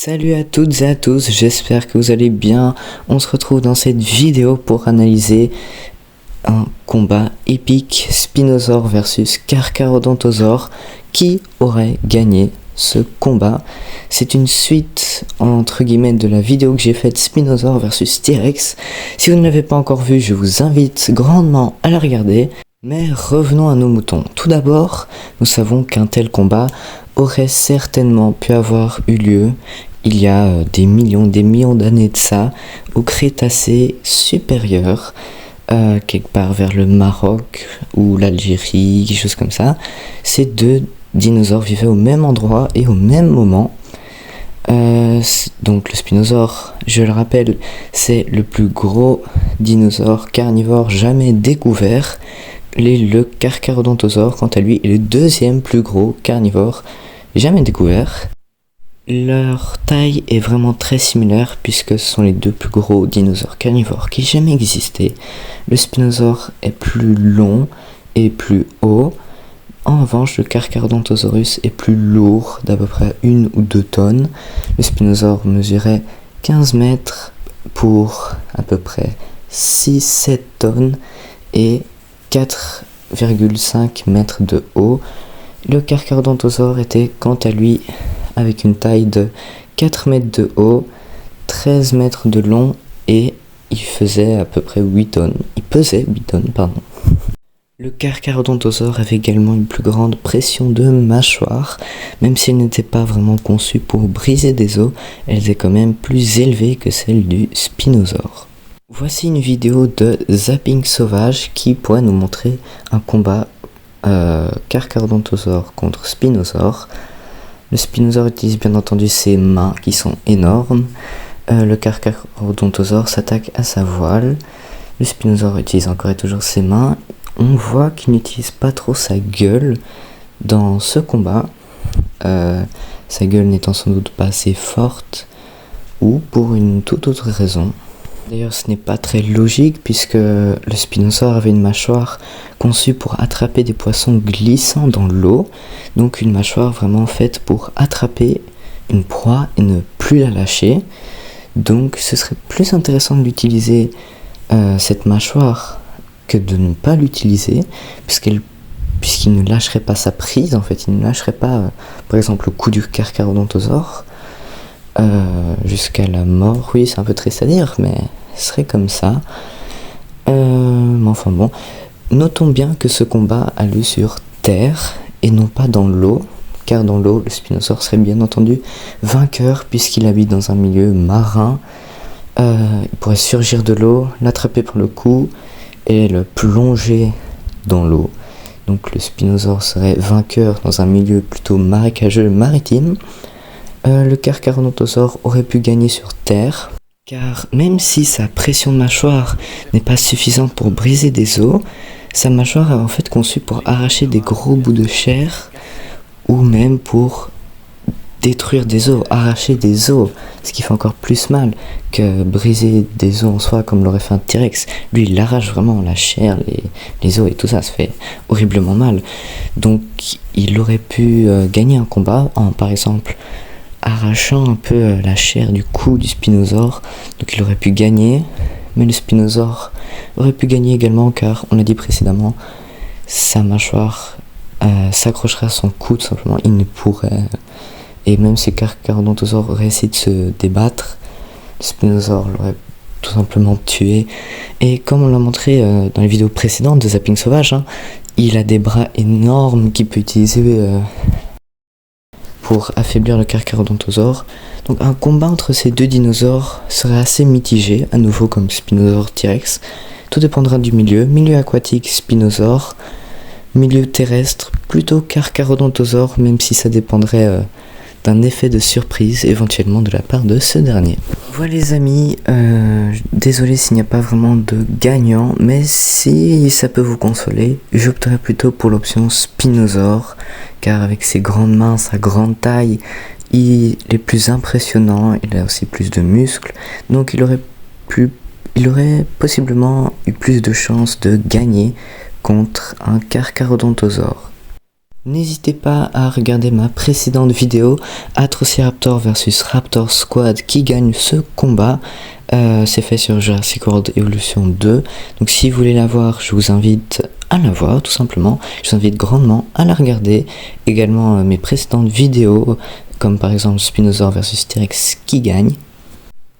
Salut à toutes et à tous, j'espère que vous allez bien. On se retrouve dans cette vidéo pour analyser un combat épique, Spinosaur versus Carcharodontosaure. Qui aurait gagné ce combat? C'est une suite entre guillemets de la vidéo que j'ai faite Spinosaur versus T-Rex. Si vous ne l'avez pas encore vue, je vous invite grandement à la regarder. Mais revenons à nos moutons. Tout d'abord, nous savons qu'un tel combat aurait certainement pu avoir eu lieu il y a des millions d'années de ça, au Crétacé supérieur, quelque part vers le Maroc ou l'Algérie, quelque chose comme ça. Ces deux dinosaures vivaient au même endroit et au même moment. Donc le Spinosaure, je le rappelle, c'est le plus gros dinosaure carnivore jamais découvert. Le Carcharodontosaure, quant à lui, est le deuxième plus gros carnivore jamais découvert. Leur taille est vraiment très similaire puisque ce sont les deux plus gros dinosaures carnivores qui aient jamais existé. Le Spinosaure est plus long et plus haut. En revanche, le Carcharodontosaurus est plus lourd, d'à peu près 1 ou 2 tonnes. Le Spinosaure mesurait 15 mètres pour à peu près 6-7 tonnes et 4,5 mètres de haut. Le Carcharodontosaure était quant à lui avec une taille de 4 mètres de haut, 13 mètres de long et il faisait à peu près 8 tonnes. Il pesait 8 tonnes, pardon. Le Carcharodontosaure avait également une plus grande pression de mâchoire, même si elle n'était pas vraiment conçue pour briser des os, elle était quand même plus élevée que celle du Spinosaure. Voici une vidéo de Zapping Sauvage qui pourrait nous montrer un combat Carcharodontosaure contre Spinosaure. Le Spinosaure utilise bien entendu ses mains qui sont énormes. Le Carcharodontosaure s'attaque à sa voile. Le Spinosaure utilise encore et toujours ses mains. On voit qu'il n'utilise pas trop sa gueule dans ce combat. Sa gueule n'étant sans doute pas assez forte ou pour une toute autre raison. D'ailleurs, ce n'est pas très logique puisque le Spinosaure avait une mâchoire conçue pour attraper des poissons glissant dans l'eau. Donc une mâchoire vraiment faite pour attraper une proie et ne plus la lâcher. Donc ce serait plus intéressant d'utiliser cette mâchoire que de ne pas l'utiliser puisqu'il ne lâcherait pas sa prise. En fait, il ne lâcherait pas par exemple le coup du Carcharodontosaure. Jusqu'à la mort, oui, c'est un peu triste à dire, mais ce serait comme ça. Mais enfin bon, notons bien que ce combat a lieu sur terre et non pas dans l'eau, car dans l'eau, le Spinosaure serait bien entendu vainqueur puisqu'il habite dans un milieu marin. Il pourrait surgir de l'eau, l'attraper par le cou et le plonger dans l'eau. Donc le Spinosaure serait vainqueur dans un milieu plutôt marécageux maritime. Le Carcharodontosaure aurait pu gagner sur terre, car même si sa pression de mâchoire n'est pas suffisante pour briser des os, sa mâchoire est en fait conçue pour arracher des gros bouts de chair, ou même pour détruire des os, arracher des os, ce qui fait encore plus mal que briser des os en soi comme l'aurait fait un T-Rex. Lui, il arrache vraiment la chair, les os et tout ça, ça fait horriblement mal. Donc il aurait pu gagner un combat en, par exemple, arrachant un peu la chair du cou du Spinosaure. Donc il aurait pu gagner, mais le Spinosaure aurait pu gagner également car, on l'a dit précédemment, sa mâchoire s'accrocherait à son cou tout simplement. Il ne pourrait, et même si le Carcharodontosaure aurait essayé de se débattre, le Spinosaure l'aurait tout simplement tué. Et comme on l'a montré dans les vidéos précédentes de Zapping Sauvage, il a des bras énormes qu'il peut utiliser pour affaiblir le Carcharodontosaure. Donc un combat entre ces deux dinosaures serait assez mitigé, à nouveau comme Spinosaure T-Rex. Tout dépendra du milieu aquatique Spinosaure, milieu terrestre plutôt Carcharodontosaure, même si ça dépendrait d'un effet de surprise éventuellement de la part de ce dernier. Voilà les amis, désolé s'il n'y a pas vraiment de gagnant, mais si ça peut vous consoler, j'opterai plutôt pour l'option Spinosaure, car avec ses grandes mains, sa grande taille, il est plus impressionnant, il a aussi plus de muscles, donc il aurait possiblement eu plus de chances de gagner contre un Carcharodontosaure. N'hésitez pas à regarder ma précédente vidéo, Atrociraptor versus Raptor Squad, qui gagne ce combat. C'est fait sur Jurassic World Evolution 2. Donc si vous voulez la voir, je vous invite à la voir tout simplement. Je vous invite grandement à la regarder. Également mes précédentes vidéos, comme par exemple Spinosaur versus T-Rex qui gagne.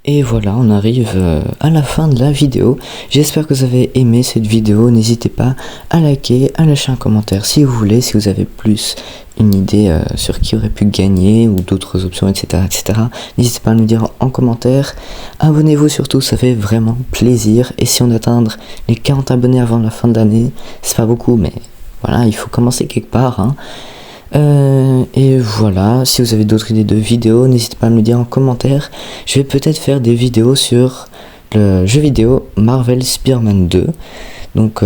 Et voilà, on arrive à la fin de la vidéo. J'espère que vous avez aimé cette vidéo. N'hésitez pas à liker, à lâcher un commentaire si vous voulez, si vous avez plus une idée sur qui aurait pu gagner ou d'autres options, etc. etc. N'hésitez pas à me dire en commentaire. Abonnez-vous surtout, ça fait vraiment plaisir. Et si on atteint les 40 abonnés avant la fin de l'année, c'est pas beaucoup, mais voilà, il faut commencer quelque part, hein. Et voilà, si vous avez d'autres idées de vidéos, n'hésitez pas à me le dire en commentaire. Je vais peut-être faire des vidéos sur le jeu vidéo Marvel Spider-Man 2. Donc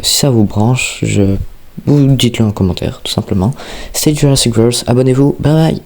si ça vous branche, vous dites-le en commentaire tout simplement. C'était Jurassic Verse, abonnez-vous, bye bye.